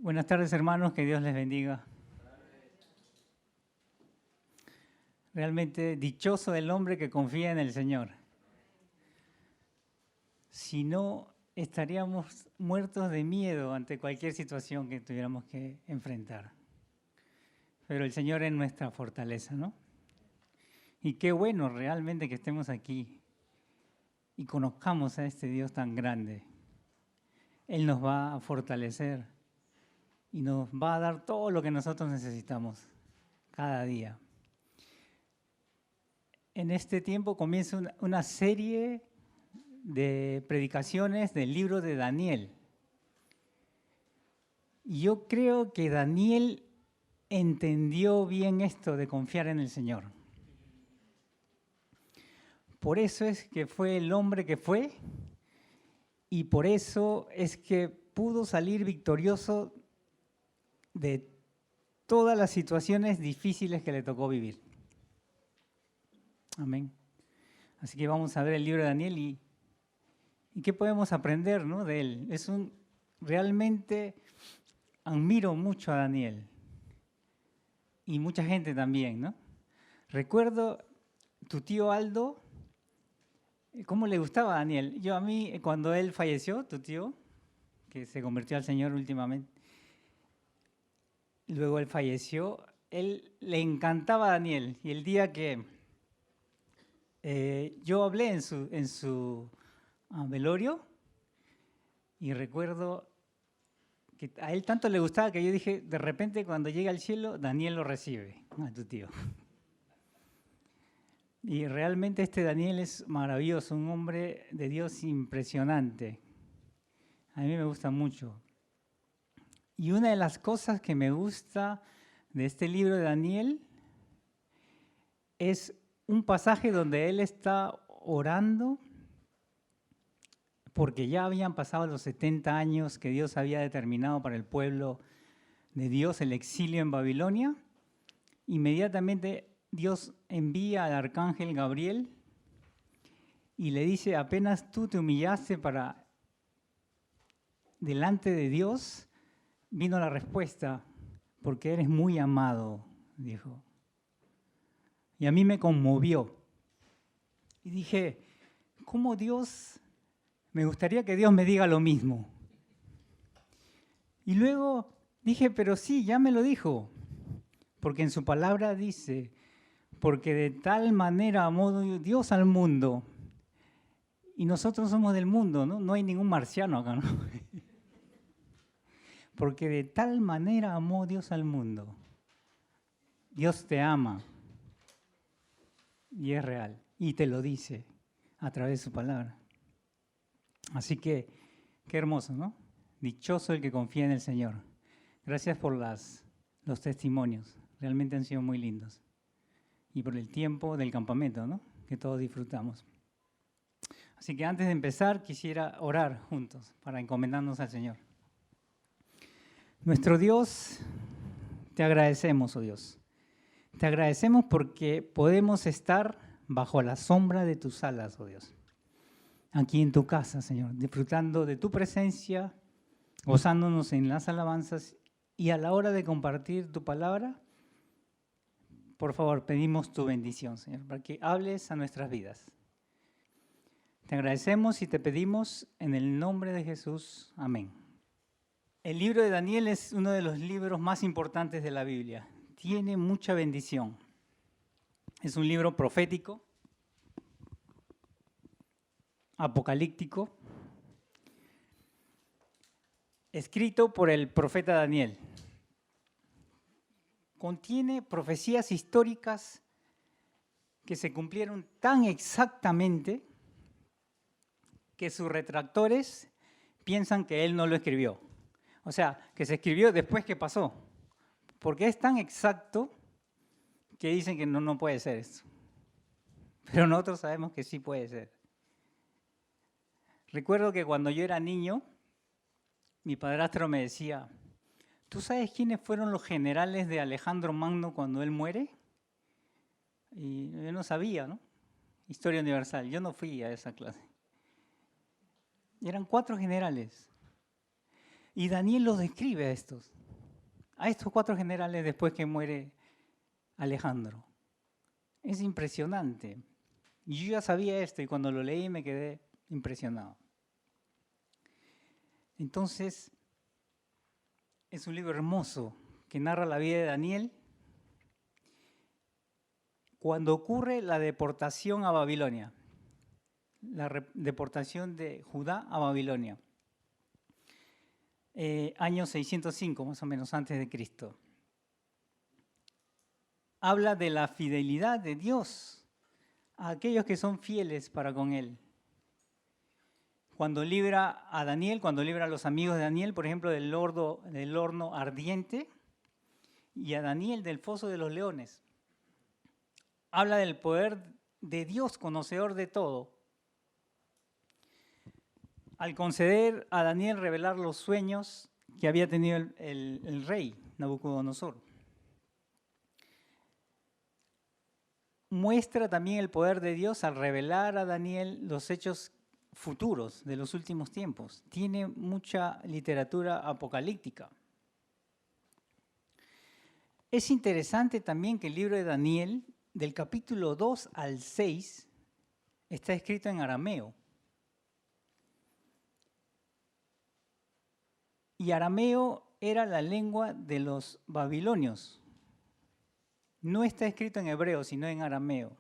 Buenas tardes, hermanos, que Dios les bendiga. Realmente dichoso el hombre que confía en el Señor. Si no, estaríamos muertos de miedo ante cualquier situación que tuviéramos que enfrentar. Pero el Señor es nuestra fortaleza, ¿no? Y qué bueno realmente que estemos aquí y conozcamos a este Dios tan grande. Él nos va a fortalecer y nos va a dar todo lo que nosotros necesitamos cada día. En este tiempo comienza una serie de predicaciones del libro de Daniel. Y yo creo que Daniel entendió bien esto de confiar en el Señor. Por eso es que fue el hombre que fue y por eso es que pudo salir victorioso de todas las situaciones difíciles que le tocó vivir. Amén. Así que vamos a ver el libro de Daniel y qué podemos aprender, ¿no?, de él. Realmente admiro mucho a Daniel y mucha gente también, ¿no? Recuerdo tu tío Aldo, cómo le gustaba a Daniel. A mí, cuando él falleció, tu tío, que se convirtió al Señor últimamente, luego él falleció, él le encantaba a Daniel. Y el día que yo hablé en su velorio, y recuerdo que a él tanto le gustaba que yo dije, de repente cuando llegue al cielo, Daniel lo recibe, a tu tío. Y realmente este Daniel es maravilloso, un hombre de Dios impresionante. A mí me gusta mucho. Y una de las cosas que me gusta de este libro de Daniel es un pasaje donde él está orando porque ya habían pasado los 70 años que Dios había determinado para el pueblo de Dios, el exilio en Babilonia. Inmediatamente Dios envía al arcángel Gabriel y le dice, apenas tú te humillaste delante de Dios, vino la respuesta, porque eres muy amado, dijo. Y a mí me conmovió. Y dije, ¿cómo Dios? Me gustaría que Dios me diga lo mismo. Y luego dije, pero sí, ya me lo dijo, porque en su palabra dice, porque de tal manera amó Dios al mundo, y nosotros somos del mundo, ¿no? No hay ningún marciano acá, ¿no? Porque de tal manera amó Dios al mundo. Dios te ama. Y es real. Y te lo dice a través de su palabra. Así que, qué hermoso, ¿no? Dichoso el que confía en el Señor. Gracias por los testimonios. Realmente han sido muy lindos. Y por el tiempo del campamento, ¿no?, que todos disfrutamos. Así que antes de empezar, quisiera orar juntos para encomendarnos al Señor. Nuestro Dios, te agradecemos, oh Dios. Te agradecemos porque podemos estar bajo la sombra de tus alas, oh Dios. Aquí en tu casa, Señor, disfrutando de tu presencia, gozándonos en las alabanzas y a la hora de compartir tu palabra, por favor, pedimos tu bendición, Señor, para que hables a nuestras vidas. Te agradecemos y te pedimos en el nombre de Jesús. Amén. El libro de Daniel es uno de los libros más importantes de la Biblia. Tiene mucha bendición. Es un libro profético, apocalíptico, escrito por el profeta Daniel. Contiene profecías históricas que se cumplieron tan exactamente que sus retractores piensan que él no lo escribió. O sea, que se escribió después que pasó. Porque es tan exacto que dicen que no puede ser esto. Pero nosotros sabemos que sí puede ser. Recuerdo que cuando yo era niño, mi padrastro me decía, ¿tú sabes quiénes fueron los generales de Alejandro Magno cuando él muere? Y yo no sabía, ¿no? Historia universal, yo no fui a esa clase. Eran 4 generales. Y Daniel los describe a estos 4 generales después que muere Alejandro. Es impresionante. Y yo ya sabía esto y cuando lo leí me quedé impresionado. Entonces, es un libro hermoso que narra la vida de Daniel cuando ocurre la deportación a Babilonia, la deportación de Judá a Babilonia, año 605, más o menos, antes de Cristo. Habla de la fidelidad de Dios a aquellos que son fieles para con Él. Cuando libra a Daniel, cuando libra a los amigos de Daniel, por ejemplo, del horno ardiente, y a Daniel del foso de los leones. Habla del poder de Dios, conocedor de todo. Al conceder a Daniel revelar los sueños que había tenido el rey Nabucodonosor. Muestra también el poder de Dios al revelar a Daniel los hechos futuros de los últimos tiempos. Tiene mucha literatura apocalíptica. Es interesante también que el libro de Daniel, del capítulo 2 al 6, está escrito en arameo. Y arameo era la lengua de los babilonios. No está escrito en hebreo, sino en arameo.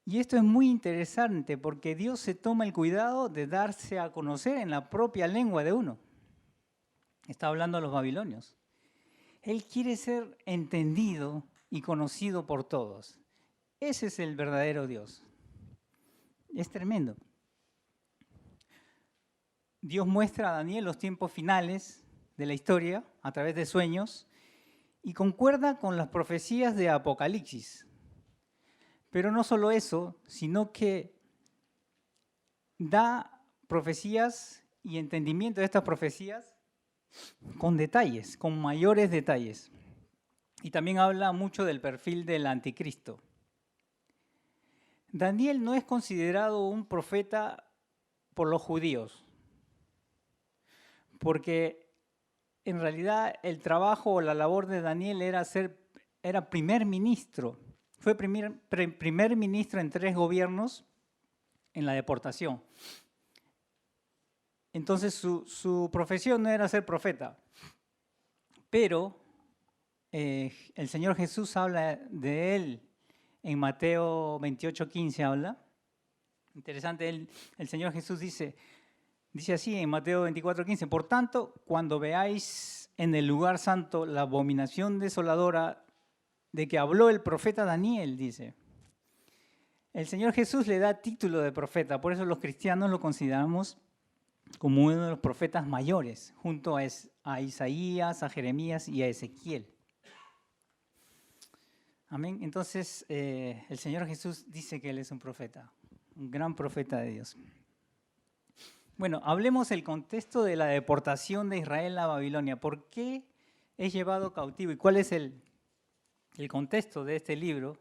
Y esto es muy interesante porque Dios se toma el cuidado de darse a conocer en la propia lengua de uno. Está hablando a los babilonios. Él quiere ser entendido y conocido por todos. Ese es el verdadero Dios. Es tremendo. Dios muestra a Daniel los tiempos finales de la historia a través de sueños y concuerda con las profecías de Apocalipsis. Pero no solo eso, sino que da profecías y entendimiento de estas profecías con detalles, con mayores detalles. Y también habla mucho del perfil del anticristo. Daniel no es considerado un profeta por los judíos, porque en realidad el trabajo o la labor de Daniel era primer ministro. Fue primer ministro en 3 gobiernos en la deportación. Entonces su profesión no era ser profeta, pero el Señor Jesús habla de él en Mateo 28:15 habla. Interesante, el Señor Jesús dice así en Mateo 24:15, por tanto, cuando veáis en el lugar santo la abominación desoladora de que habló el profeta Daniel, dice. El Señor Jesús le da título de profeta, por eso los cristianos lo consideramos como uno de los profetas mayores, junto a Isaías, a Jeremías y a Ezequiel. Amén. Entonces, el Señor Jesús dice que Él es un profeta, un gran profeta de Dios. Bueno, hablemos del contexto de la deportación de Israel a Babilonia. ¿Por qué es llevado cautivo? ¿Y cuál es el contexto de este libro?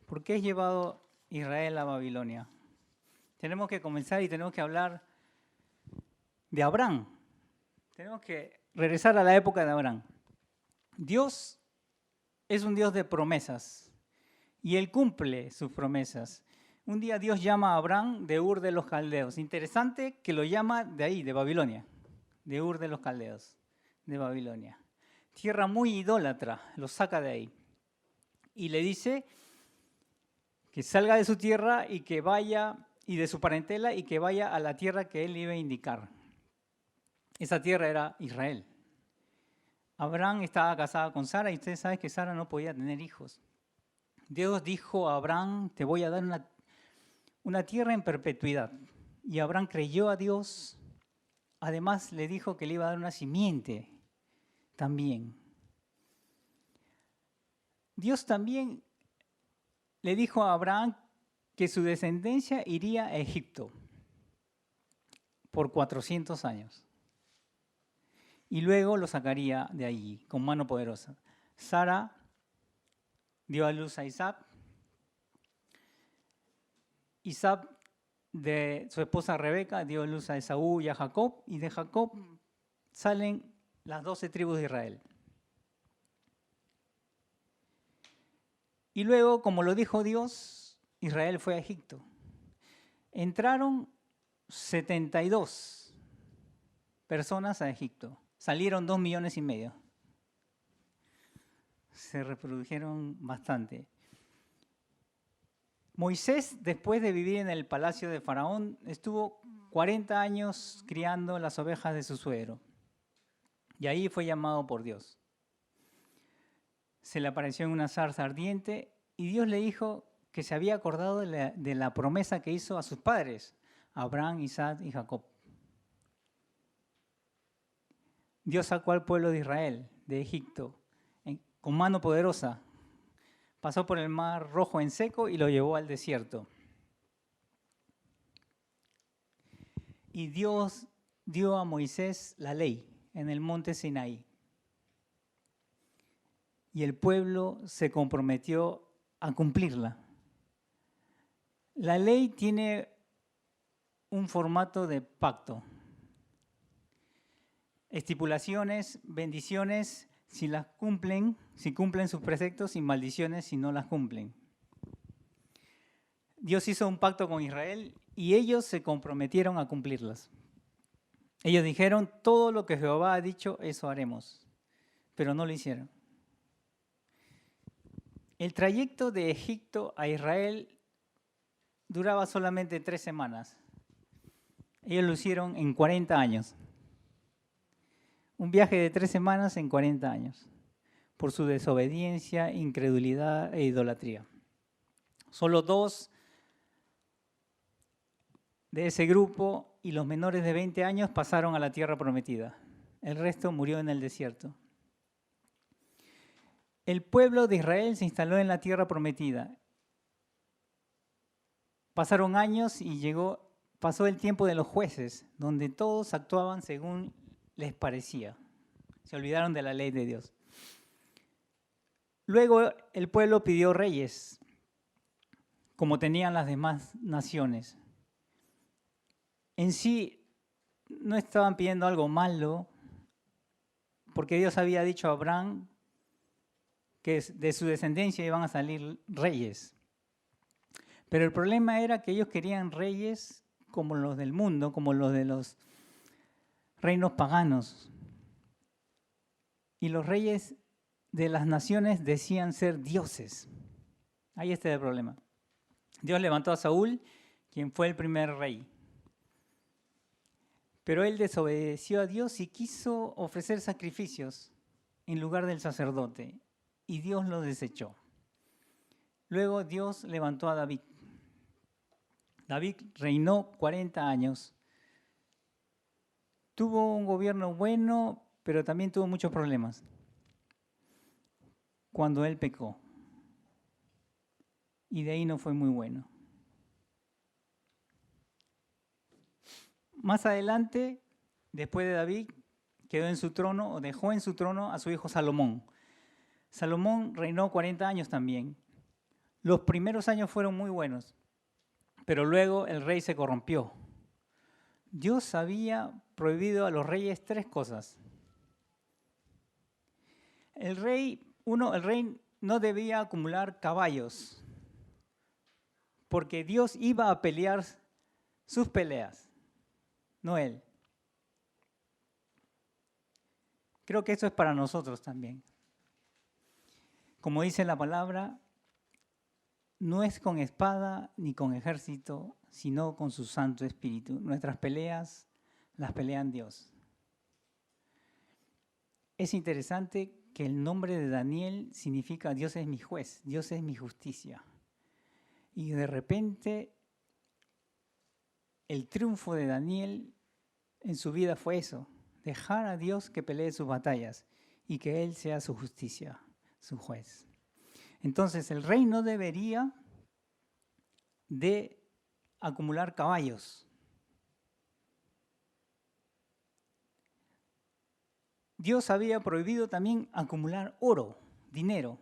¿Por qué es llevado Israel a Babilonia? Tenemos que comenzar y tenemos que hablar de Abraham. Tenemos que regresar a la época de Abraham. Dios es un Dios de promesas y Él cumple sus promesas. Un día Dios llama a Abraham de Ur de los Caldeos. Interesante que lo llama de ahí, de Babilonia, de Ur de los Caldeos, de Babilonia. Tierra muy idólatra, lo saca de ahí. Y le dice que salga de su tierra y que vaya, y de su parentela, y que vaya a la tierra que él iba a indicar. Esa tierra era Israel. Abraham estaba casado con Sara y ustedes saben que Sara no podía tener hijos. Dios dijo a Abraham, te voy a dar una tierra en perpetuidad. Y Abraham creyó a Dios. Además le dijo que le iba a dar una simiente también. Dios también le dijo a Abraham que su descendencia iría a Egipto por 400 años. Y luego lo sacaría de allí con mano poderosa. Sara dio a luz a Isaac. Isaac de su esposa Rebeca dio luz a Esaú y a Jacob, y de Jacob salen las 12 tribus de Israel. Y luego, como lo dijo Dios, Israel fue a Egipto. Entraron 72 personas a Egipto. Salieron 2,5 millones. Se reprodujeron bastante. Moisés, después de vivir en el palacio de Faraón, estuvo 40 años criando las ovejas de su suegro. Y ahí fue llamado por Dios. Se le apareció en una zarza ardiente y Dios le dijo que se había acordado de la promesa que hizo a sus padres, Abraham, Isaac y Jacob. Dios sacó al pueblo de Israel, de Egipto, con mano poderosa. Pasó por el mar Rojo en seco y lo llevó al desierto. Y Dios dio a Moisés la ley en el monte Sinaí. Y el pueblo se comprometió a cumplirla. La ley tiene un formato de pacto. Estipulaciones, bendiciones, si las cumplen, si cumplen sus preceptos, y maldiciones si no las cumplen. Dios hizo un pacto con Israel y ellos se comprometieron a cumplirlas. Ellos dijeron, todo lo que Jehová ha dicho, eso haremos, pero no lo hicieron. El trayecto de Egipto a Israel duraba solamente 3 semanas. Ellos lo hicieron en 40 años. Un viaje de 3 semanas en 40 años, por su desobediencia, incredulidad e idolatría. Solo 2 de ese grupo y los menores de 20 años pasaron a la tierra prometida. El resto murió en el desierto. El pueblo de Israel se instaló en la tierra prometida. Pasaron años y pasó el tiempo de los jueces, donde todos actuaban según les parecía. Se olvidaron de la ley de Dios. Luego el pueblo pidió reyes, como tenían las demás naciones. En sí no estaban pidiendo algo malo, porque Dios había dicho a Abraham que de su descendencia iban a salir reyes. Pero el problema era que ellos querían reyes como los del mundo, como los de los reinos paganos. Y los reyes de las naciones decían ser dioses. Ahí está el problema. Dios levantó a Saúl, quien fue el primer rey. Pero él desobedeció a Dios y quiso ofrecer sacrificios en lugar del sacerdote. Y Dios lo desechó. Luego Dios levantó a David. David reinó 40 años. Tuvo un gobierno bueno, pero también tuvo muchos problemas cuando él pecó. Y de ahí no fue muy bueno. Más adelante, después de David, quedó en su trono, o dejó en su trono a su hijo Salomón. Salomón reinó 40 años también. Los primeros años fueron muy buenos, pero luego el rey se corrompió. Dios había prohibido a los reyes 3 cosas. El rey no debía acumular caballos, porque Dios iba a pelear sus peleas, no él. Creo que eso es para nosotros también. Como dice la palabra, no es con espada ni con ejército, sino con su Santo Espíritu. Nuestras peleas las pelean Dios. Es interesante que el nombre de Daniel significa Dios es mi juez, Dios es mi justicia. Y de repente el triunfo de Daniel en su vida fue eso, dejar a Dios que pelee sus batallas y que Él sea su justicia, su juez. Entonces el rey no debería de acumular caballos. Dios había prohibido también acumular oro, dinero.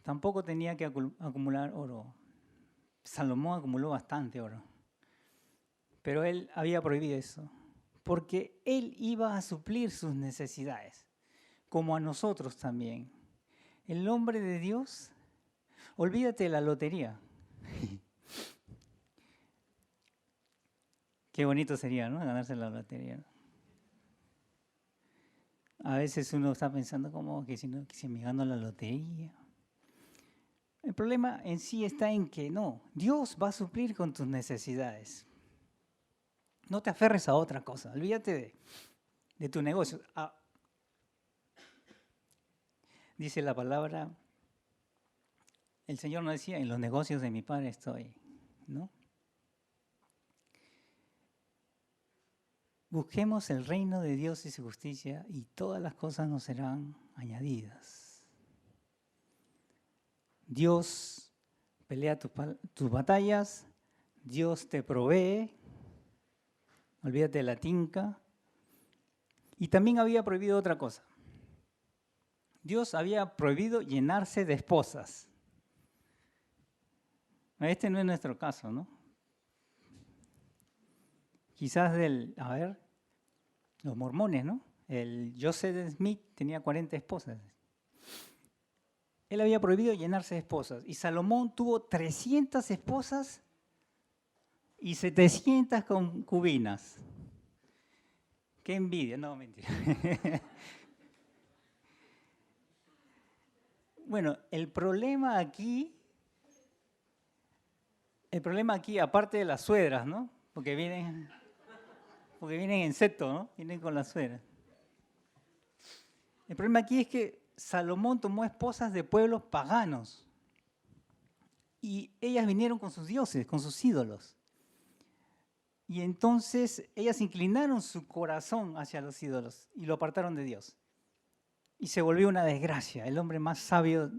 Tampoco tenía que acumular oro. Salomón acumuló bastante oro, pero él había prohibido eso, porque él iba a suplir sus necesidades, como a nosotros también. El hombre de Dios, olvídate de la lotería. Qué bonito sería, ¿no? Ganarse la lotería. A veces uno está pensando como que si me gano la lotería. El problema en sí está en que no, Dios va a suplir con tus necesidades. No te aferres a otra cosa, olvídate de tu negocio. Dice la palabra, el Señor nos decía, en los negocios de mi Padre estoy, ¿no? Busquemos el reino de Dios y su justicia y todas las cosas nos serán añadidas. Dios pelea tus batallas, Dios te provee, olvídate de la tinca. Y también había prohibido otra cosa. Dios había prohibido llenarse de esposas. Este no es nuestro caso, ¿no? Quizás los mormones, ¿no? El Joseph Smith tenía 40 esposas. Él había prohibido llenarse de esposas. Y Salomón tuvo 300 esposas y 700 concubinas. Qué envidia, no, mentira. Bueno, el problema aquí, aparte de las suegras, ¿no? Porque vienen en seto, ¿no? Vienen con las suegras. El problema aquí es que Salomón tomó esposas de pueblos paganos y ellas vinieron con sus dioses, con sus ídolos. Y entonces ellas inclinaron su corazón hacia los ídolos y lo apartaron de Dios. Y se volvió una desgracia, el hombre más sabio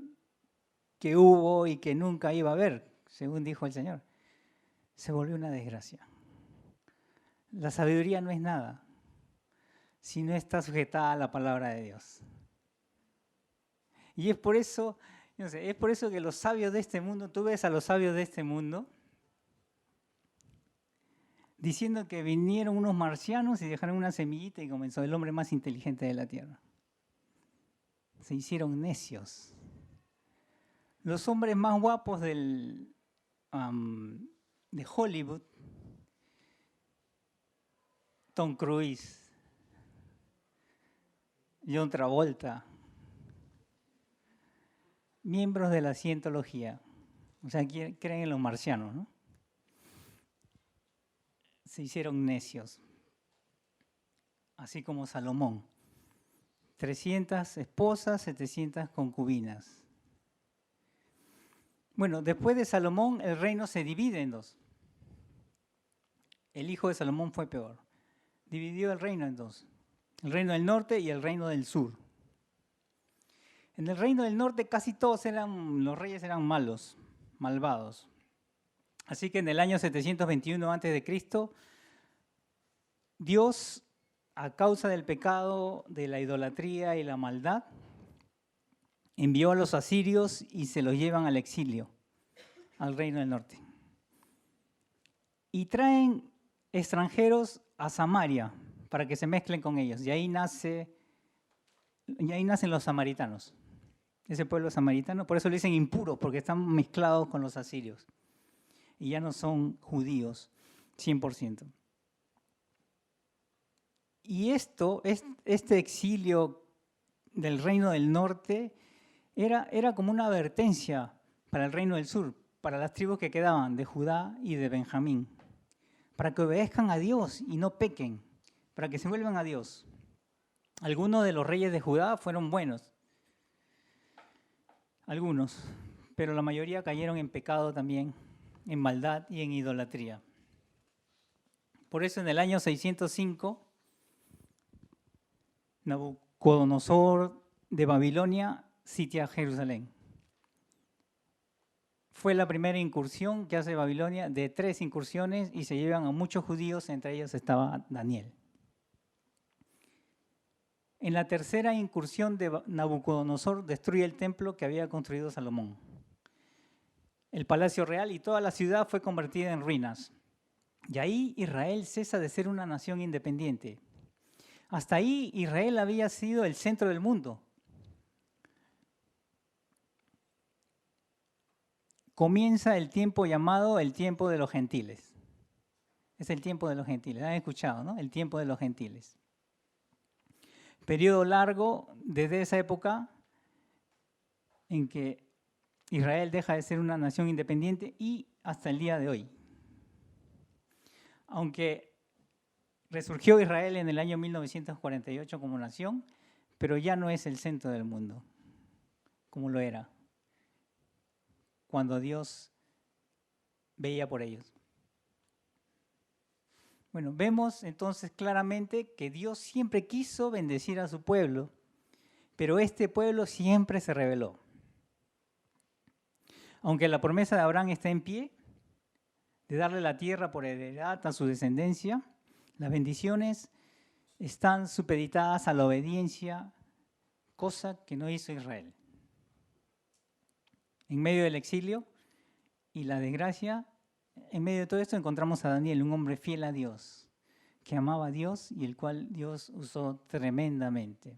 que hubo y que nunca iba a haber, según dijo el Señor. Se volvió una desgracia. La sabiduría no es nada si no está sujetada a la palabra de Dios. Y es por eso, que los sabios de este mundo, tú ves a los sabios de este mundo diciendo que vinieron unos marcianos y dejaron una semillita y comenzó el hombre más inteligente de la tierra. Se hicieron necios. Los hombres más guapos de Hollywood, Tom Cruise, John Travolta, miembros de la cientología, o sea, creen en los marcianos, ¿no? Se hicieron necios, así como Salomón. 300 esposas, 700 concubinas. Bueno, después de Salomón el reino se divide en dos. El hijo de Salomón fue peor. Dividió el reino en dos. El reino del norte y el reino del sur. En el reino del norte casi todos los reyes eran malos, malvados. Así que en el año 721 a.C., Dios, a causa del pecado, de la idolatría y la maldad, envió a los asirios y se los llevan al exilio, al reino del norte. Y traen extranjeros a Samaria para que se mezclen con ellos. Y ahí nacen los samaritanos. Ese pueblo samaritano, por eso le dicen impuros, porque están mezclados con los asirios. Y ya no son judíos 100%. Y este exilio del reino del norte era como una advertencia para el reino del sur, para las tribus que quedaban de Judá y de Benjamín, para que obedezcan a Dios y no pequen, para que se vuelvan a Dios. Algunos de los reyes de Judá fueron buenos, algunos, pero la mayoría cayeron en pecado también, en maldad y en idolatría. Por eso en el año 605, Nabucodonosor de Babilonia sitia Jerusalén. Fue la primera incursión que hace Babilonia de 3 incursiones y se llevan a muchos judíos, entre ellos estaba Daniel. En la tercera incursión de Nabucodonosor destruye el templo que había construido Salomón. el palacio real y toda la ciudad fue convertida en ruinas. Y ahí Israel cesa de ser una nación independiente. Hasta ahí Israel había sido el centro del mundo. Comienza el tiempo llamado el tiempo de los gentiles. Es el tiempo de los gentiles. ¿Han escuchado, no? El tiempo de los gentiles. Periodo largo desde esa época en que Israel deja de ser una nación independiente y hasta el día de hoy. Aunque resurgió Israel en el año 1948 como nación, pero ya no es el centro del mundo, como lo era cuando Dios veía por ellos. Bueno, vemos entonces claramente que Dios siempre quiso bendecir a su pueblo, pero este pueblo siempre se rebeló. Aunque la promesa de Abraham está en pie, de darle la tierra por heredad a su descendencia, las bendiciones están supeditadas a la obediencia, cosa que no hizo Israel. En medio del exilio y la desgracia, en medio de todo esto encontramos a Daniel, un hombre fiel a Dios, que amaba a Dios y el cual Dios usó tremendamente.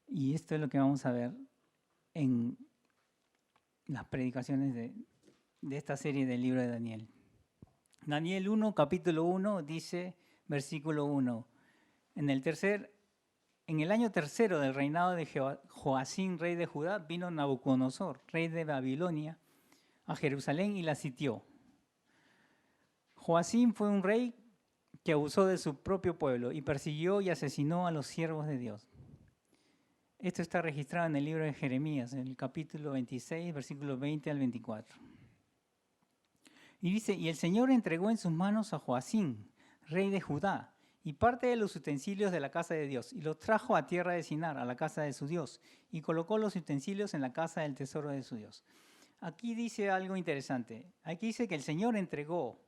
Y esto es lo que vamos a ver en las predicaciones de esta serie del libro de Daniel. Daniel 1, capítulo 1, dice, versículo 1, en el año tercero del reinado de Joacim, rey de Judá, vino Nabucodonosor, rey de Babilonia, a Jerusalén y la sitió. Joacim fue un rey que abusó de su propio pueblo y persiguió y asesinó a los siervos de Dios. Esto está registrado en el libro de Jeremías, en el capítulo 26, versículos 20 al 24. Y dice, y el Señor entregó en sus manos a Joacim, rey de Judá, y parte de los utensilios de la casa de Dios, y los trajo a tierra de Sinar, a la casa de su Dios, y colocó los utensilios en la casa del tesoro de su Dios. Aquí dice algo interesante. Aquí dice que el Señor entregó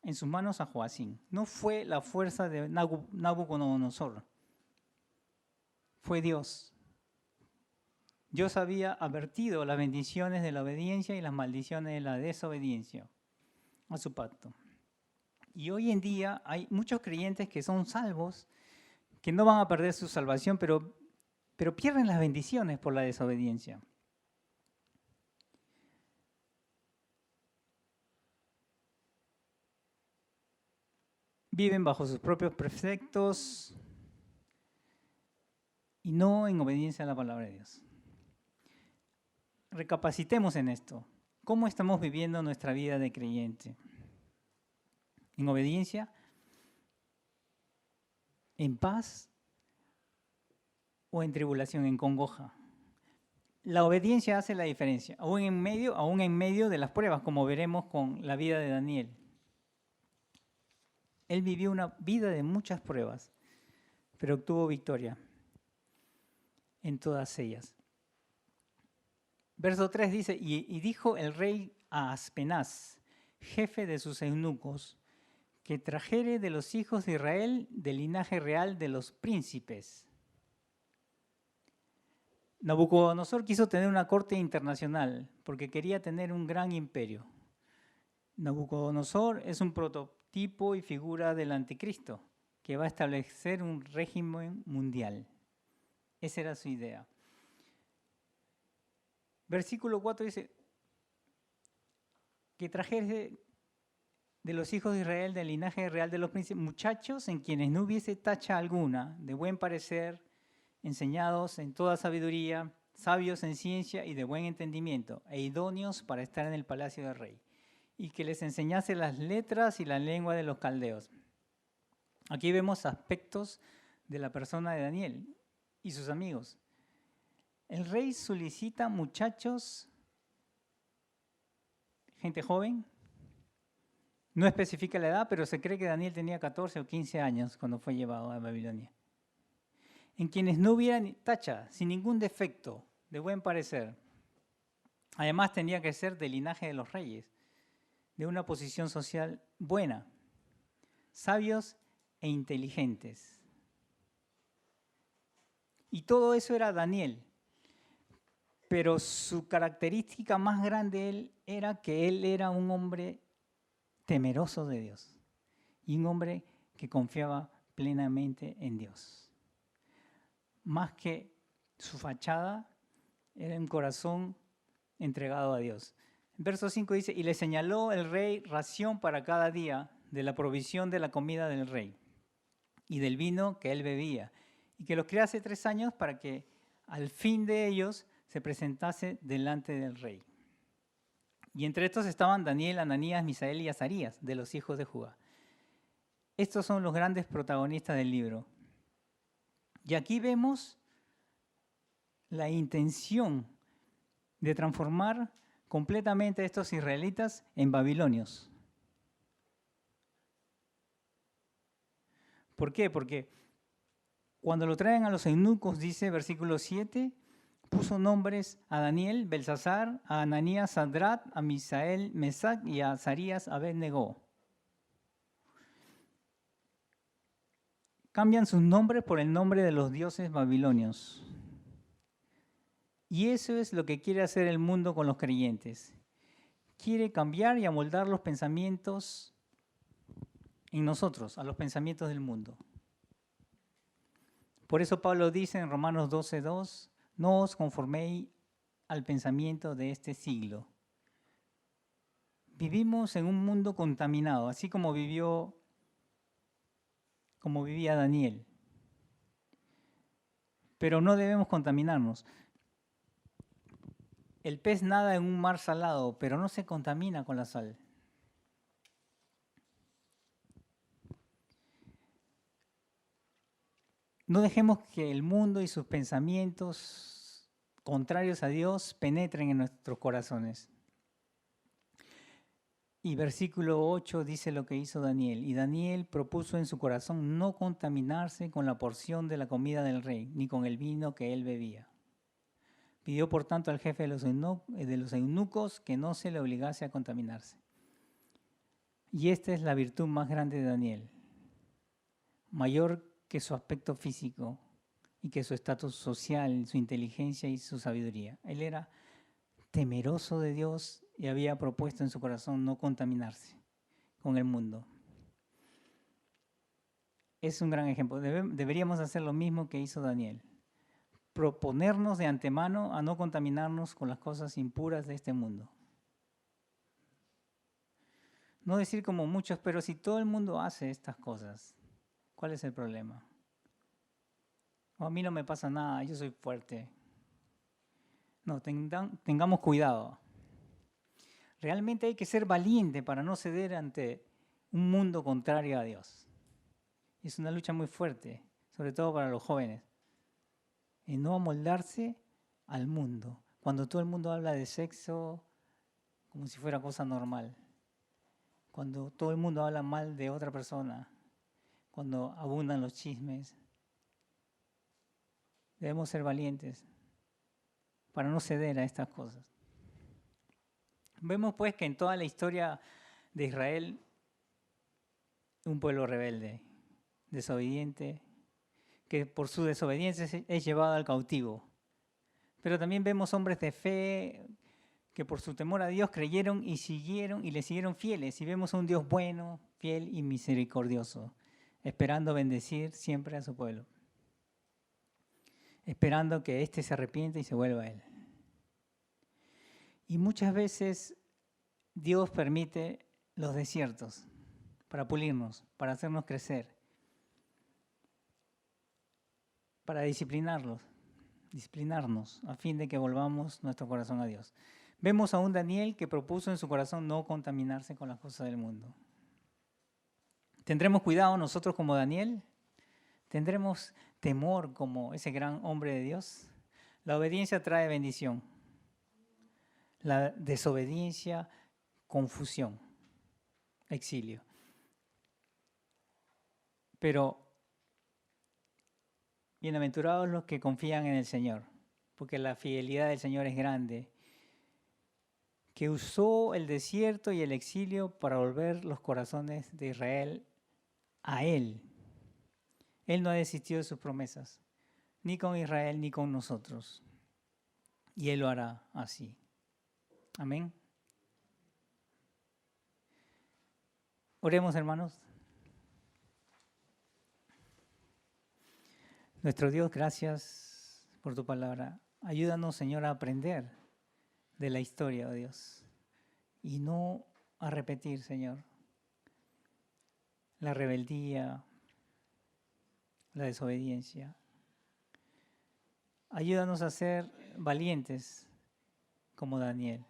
en sus manos a Joacim. No fue la fuerza de Nabucodonosor, fue Dios. Dios había advertido las bendiciones de la obediencia y las maldiciones de la desobediencia a su pacto. Y hoy en día hay muchos creyentes que son salvos, que no van a perder su salvación, pero pierden las bendiciones por la desobediencia. Viven bajo sus propios preceptos y no en obediencia a la palabra de Dios. Recapacitemos en esto. ¿Cómo estamos viviendo nuestra vida de creyente? ¿En obediencia? ¿En paz? ¿O en tribulación, en congoja? La obediencia hace la diferencia, aún en medio de las pruebas, como veremos con la vida de Daniel. Él vivió una vida de muchas pruebas, pero obtuvo victoria en todas ellas. Verso 3 dice, y dijo el rey a Aspenaz, jefe de sus eunucos, que trajere de los hijos de Israel del linaje real de los príncipes. Nabucodonosor quiso tener una corte internacional porque quería tener un gran imperio. Nabucodonosor es un prototipo y figura del anticristo que va a establecer un régimen mundial. Esa era su idea. Versículo 4 dice, que trajese de los hijos de Israel, del linaje real de los príncipes, muchachos en quienes no hubiese tacha alguna, de buen parecer, enseñados en toda sabiduría, sabios en ciencia y de buen entendimiento, e idóneos para estar en el palacio del rey, y que les enseñase las letras y la lengua de los caldeos. Aquí vemos aspectos de la persona de Daniel y sus amigos. El rey solicita muchachos, gente joven. No especifica la edad, pero se cree que Daniel tenía 14 o 15 años cuando fue llevado a Babilonia. En quienes no hubiera tacha, sin ningún defecto, de buen parecer. Además tenía que ser del linaje de los reyes, de una posición social buena, sabios e inteligentes. Y todo eso era Daniel. Pero su característica más grande era que él era un hombre temeroso de Dios y un hombre que confiaba plenamente en Dios. Más que su fachada, era un corazón entregado a Dios. Verso 5 dice, y le señaló el rey ración para cada día de la provisión de la comida del rey y del vino que él bebía, y que los criase 3 años para que al fin de ellos se presentase delante del rey. Y entre estos estaban Daniel, Ananías, Misael y Azarías, de los hijos de Judá. Estos son los grandes protagonistas del libro. Y aquí vemos la intención de transformar completamente a estos israelitas en babilonios. ¿Por qué? Porque cuando lo traen a los eunucos, dice versículo 7, puso nombres a Daniel, Belsasar, a Ananías, Sadrat, a Misael, Mesac y a Azarías, Abed-Negó. Cambian sus nombres por el nombre de los dioses babilonios. Y eso es lo que quiere hacer el mundo con los creyentes. Quiere cambiar y amoldar los pensamientos en nosotros, a los pensamientos del mundo. Por eso Pablo dice en Romanos 12:2, no os conforméis al pensamiento de este siglo. Vivimos en un mundo contaminado, así como vivía Daniel. Pero no debemos contaminarnos. El pez nada en un mar salado, pero no se contamina con la sal. No dejemos que el mundo y sus pensamientos contrarios a Dios penetren en nuestros corazones. Y versículo 8 dice lo que hizo Daniel. Y Daniel propuso en su corazón no contaminarse con la porción de la comida del rey, ni con el vino que él bebía. Pidió por tanto al jefe de los eunucos que no se le obligase a contaminarse. Y esta es la virtud más grande de Daniel, mayor que su aspecto físico y que su estatus social, su inteligencia y su sabiduría. Él era temeroso de Dios y había propuesto en su corazón no contaminarse con el mundo. Es un gran ejemplo. Deberíamos hacer lo mismo que hizo Daniel. Proponernos de antemano a no contaminarnos con las cosas impuras de este mundo. No decir como muchos, pero si todo el mundo hace estas cosas, ¿cuál es el problema? O a mí no me pasa nada, yo soy fuerte. No, tengamos cuidado. Realmente hay que ser valiente para no ceder ante un mundo contrario a Dios. Es una lucha muy fuerte, sobre todo para los jóvenes. Y no amoldarse al mundo. Cuando todo el mundo habla de sexo como si fuera cosa normal. Cuando todo el mundo habla mal de otra persona. Cuando abundan los chismes. Debemos ser valientes para no ceder a estas cosas. Vemos pues que en toda la historia de Israel, un pueblo rebelde, desobediente, que por su desobediencia es llevado al cautivo. Pero también vemos hombres de fe que por su temor a Dios creyeron y le siguieron fieles. Y vemos a un Dios bueno, fiel y misericordioso, esperando bendecir siempre a su pueblo. Esperando que éste se arrepienta y se vuelva a Él. Y muchas veces Dios permite los desiertos para pulirnos, para hacernos crecer, para disciplinarnos, a fin de que volvamos nuestro corazón a Dios. Vemos a un Daniel que propuso en su corazón no contaminarse con las cosas del mundo. ¿Tendremos cuidado nosotros como Daniel? ¿Tendremos temor como ese gran hombre de Dios? La obediencia trae bendición. La desobediencia, confusión, exilio. Pero bienaventurados los que confían en el Señor, porque la fidelidad del Señor es grande, que usó el desierto y el exilio para volver los corazones de Israel a Él. Él no ha desistido de sus promesas, ni con Israel ni con nosotros. y Él lo hará así. Amén. Oremos, hermanos. Nuestro Dios, gracias por tu palabra. Ayúdanos, Señor, a aprender de la historia, oh Dios, y no a repetir, Señor, la rebeldía, la desobediencia. Ayúdanos a ser valientes como Daniel.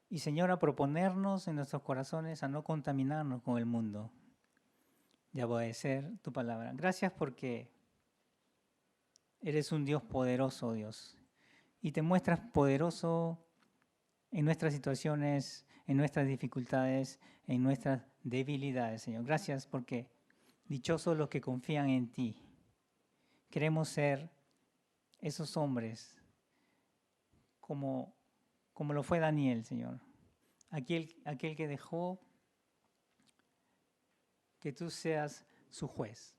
Y, Señor, a proponernos en nuestros corazones a no contaminarnos con el mundo y a obedecer tu palabra. Gracias porque eres un Dios poderoso, Dios, y te muestras poderoso en nuestras situaciones, en nuestras dificultades, en nuestras debilidades, Señor. Gracias porque dichosos los que confían en ti. Queremos ser esos hombres como lo fue Daniel, Señor. Aquel que dejó que tú seas su juez.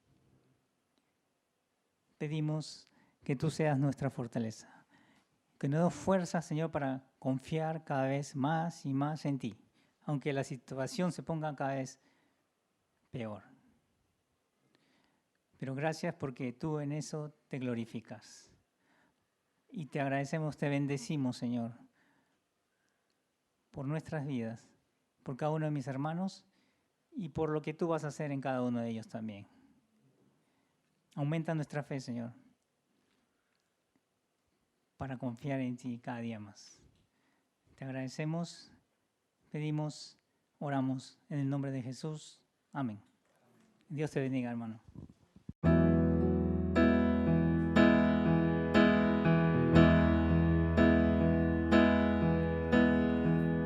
Pedimos que tú seas nuestra fortaleza. Que nos des fuerza, Señor, para confiar cada vez más y más en ti, aunque la situación se ponga cada vez peor. Pero gracias porque tú en eso te glorificas. Y te agradecemos, te bendecimos, Señor, por nuestras vidas, por cada uno de mis hermanos y por lo que tú vas a hacer en cada uno de ellos también. Aumenta nuestra fe, Señor, para confiar en ti cada día más. Te agradecemos, pedimos, oramos en el nombre de Jesús. Amén. Dios te bendiga, hermano.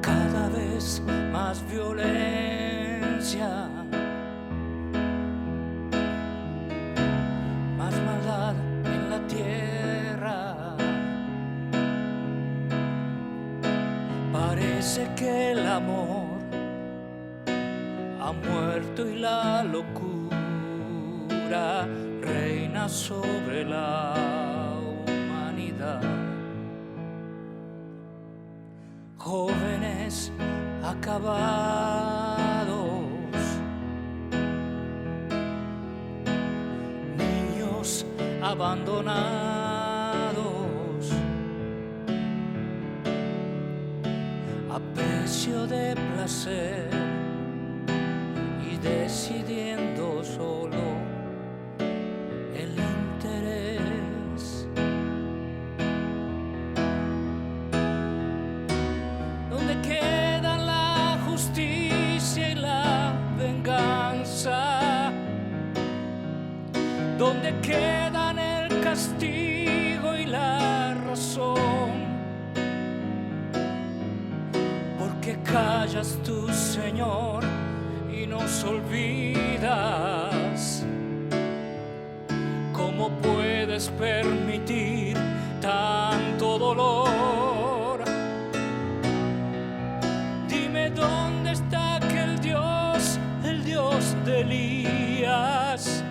Cada vez más violencia, más maldad en la tierra. Parece que el amor ha muerto y la locura reina sobre la humanidad. Jóvenes acabados, niños abandonados, a precio de placer y decidiendo solo el interés. ¿Dónde queda la justicia y la venganza? ¿Dónde quedan el castigo y la razón? ¿Por qué callas tú, Señor, y nos olvidas? ¿Cómo puedes permitir tanto dolor? Dime dónde está aquel Dios, el Dios de Elías,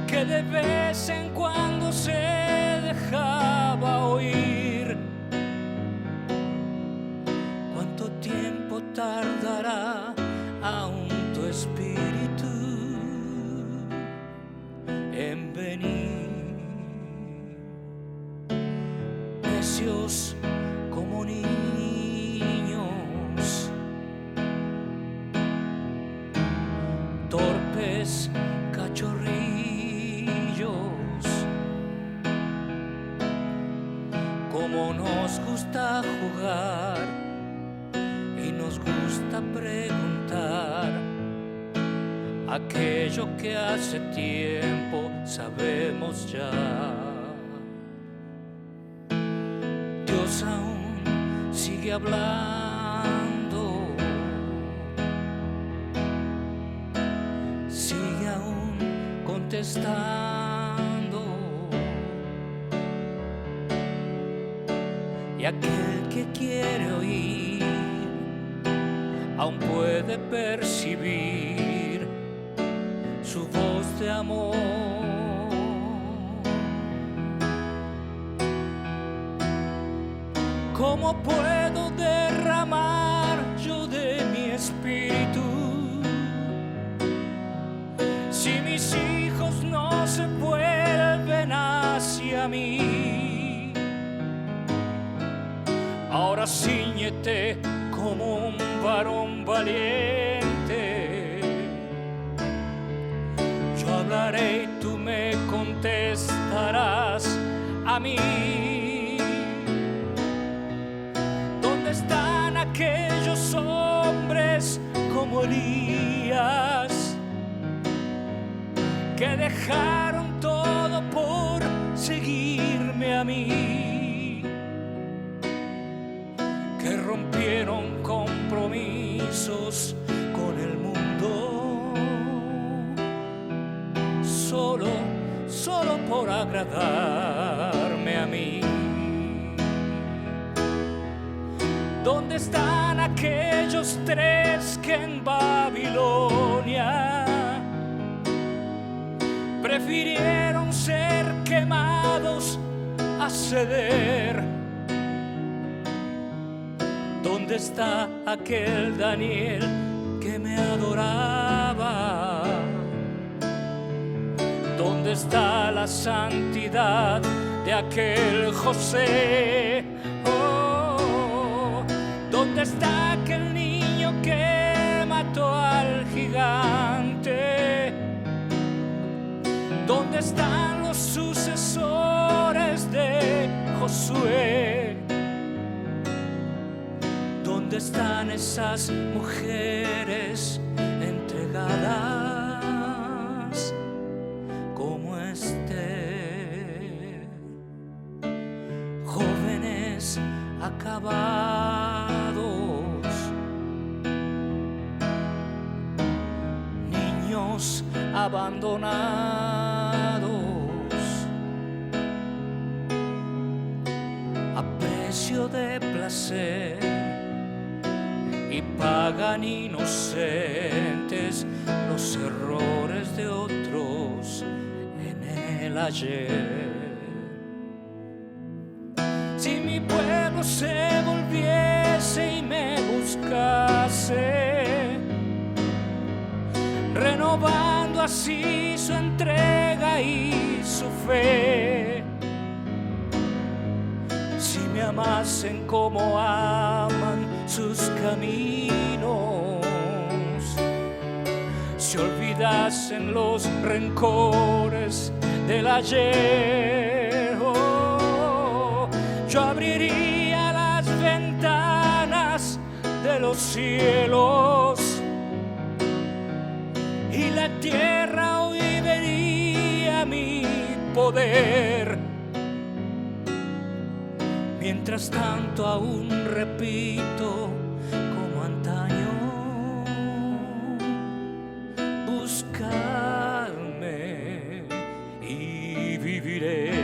que de vez en cuando se dejaba oír. ¿Cuánto tiempo tardará aún tu espíritu en venir? Necios como niños, torpes cachorrillos, como nos gusta jugar y nos gusta preguntar aquello que hace tiempo sabemos ya. Dios aún sigue hablando, sigue aún contestando, y aquel que quiere oír aún puede percibir su voz de amor. ¿cómo puedo derramar yo de mi espíritu si mis hijos no se vuelven hacia mí? Ahora cíñete como un varón valiente. Yo hablaré y tú me contestarás a mí. ¿Dónde están aquellos hombres como Elías que dejaron todo por seguirme a mí? Que rompieron compromisos con el mundo solo por agradarme a mí. ¿Dónde están aquellos 3 que en Babilonia prefirieron ser quemados a ceder? ¿Dónde está aquel Daniel que me adoraba? ¿Dónde está la santidad de aquel José? Oh, ¿dónde está aquel niño que mató al gigante? ¿Dónde están los sucesores de Josué? ¿Dónde están esas mujeres entregadas como Esther? Jóvenes acabados, niños abandonados, a precio de placer, y pagan inocentes los errores de otros en el ayer. Si mi pueblo se volviese y me buscase, renovando así su entrega y su fe, si me amasen como aman sus caminos, si olvidasen los rencores del ayer, oh, yo abriría las ventanas de los cielos y la tierra hoy vería mi poder. Mientras tanto aún repito como antaño, buscarme y viviré.